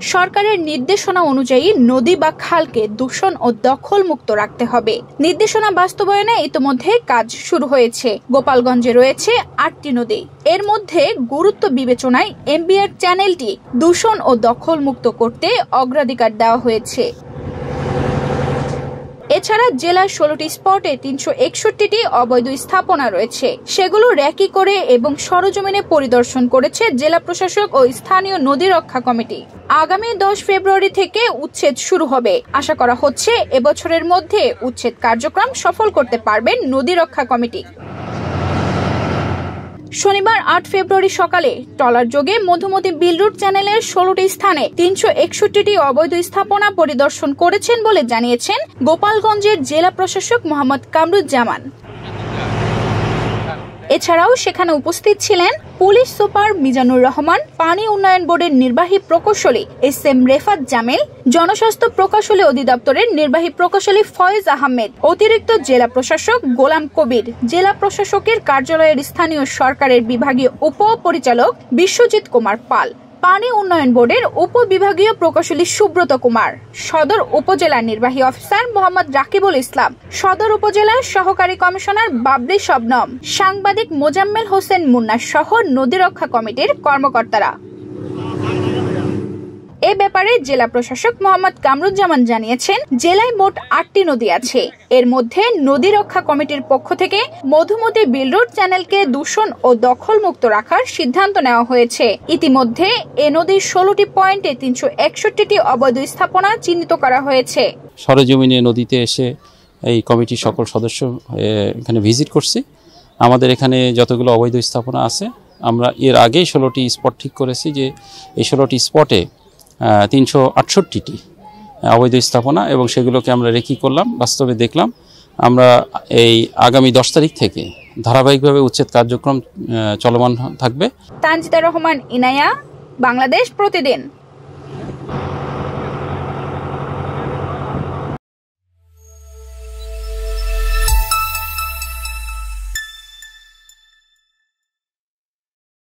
সরকারের নির্দেশনা অনুযায়ী নদী বা খালকে দূষণ ও দখল মুক্ত রাখতে হবে। নির্দেশনা বাস্তবায়নে ইতিমধ্যে কাজ শুরু হয়েছে। গোপালগঞ্জে রয়েছে 8টি নদী। এর মধ্যে গুরুত্ব বিবেচনায় এমবিআর চ্যানেলটি দূষণ ও দখল মুক্ত করতে অগ্রাধিকার দেওয়া হয়েছে। এছাড়া জেলার 16টি স্পটে 361টি অবৈধ স্থাপনা রয়েছে। সেগুলো র্যাকি করে এবং সরজমিনে পরিদর্শন করেছে জেলা প্রশাসক ও স্থানীয় নদী রক্ষা কমিটি। আগামী 10 ফেব্রুয়ারি থেকে উচ্ছেদ শুরু হবে। আশা করা হচ্ছে এবছরের মধ্যে উচ্ছেদ কার্যক্রম সফল করতে পারবেন নদী রক্ষা কমিটি। শনিবার 8 ফেব্রুয়ারি সকালে ট্রলার যোগে মধুমতি বিল রোড চ্যানেলের 16টি স্থানে 361টি অবৈধ স্থাপনা পরিদর্শন করেছেন বলে জানিয়েছেন গোপালগঞ্জের জেলা প্রশাসক মোহাম্মদ কামরুজ্জামান। এছাড়াও সেখানে উপস্থিত ছিলেন পুলিশ সুপার মিজানুর রহমান, পানি উন্নয়ন বোর্ডের নির্বাহী প্রকৌশলী SM রেফাত জামিল, জনস্বাস্থ্য প্রকৌশলী অধিদপ্তরের নির্বাহী প্রকৌশলী ফয়েজ আহমেদ, অতিরিক্ত জেলা প্রশাসক গোলাম কবির, জেলা প্রশাসকের কার্যালয়ের স্থানীয় সরকারের বিভাগীয় উপপরিচালক বিশ্বজিৎ কুমার পাল, পানি উন্নয়ন বোর্ডের উপবিভাগীয় প্রকৌশলী সুব্রত কুমার, সদর উপজেলা নির্বাহী অফিসার মোহাম্মদ রাকিবুল ইসলাম, সদর উপজেলার সহকারী কমিশনার বাবরি শবনম, সাংবাদিক মোজাম্মেল হোসেন মুন্না সহ নদী রক্ষা কমিটির কর্মকর্তারা। এ ব্যাপারে জেলা প্রশাসক মোহাম্মদ কামরুজ্জামান জানিয়েছেন, জেলায় মোট 8টি নদী আছে। এর মধ্যে নদী রক্ষা কমিটির পক্ষ থেকে মধুমতি বিল রোড চ্যানেলকে দূষণ ও দখল মুক্ত রাখার সিদ্ধান্ত নেওয়া হয়েছে। ইতিমধ্যে এ নদীর 16টি পয়েন্টে 361টি অবৈধ স্থাপনা চিহ্নিত করা হয়েছে। সরেজমিনে নদীতে এসে এই কমিটির সকল সদস্য এখানে ভিজিট করছি। আমাদের এখানে যতগুলো অবৈধ স্থাপনা আছে, আমরা এর আগেই 16টি স্পট ঠিক করেছি যে এই 16টি স্পটে 368টি অবৈধ স্থাপনা এবং সেগুলোকে আমরা রেকি করলাম। বাস্তবে দেখলাম আমরা এই আগামী 10 তারিখ থেকে ধারাবাহিকভাবে উচ্ছেদ কার্যক্রম চলমান থাকবে। তানজিদা রহমান ইনায়া, বাংলাদেশ প্রতিদিন।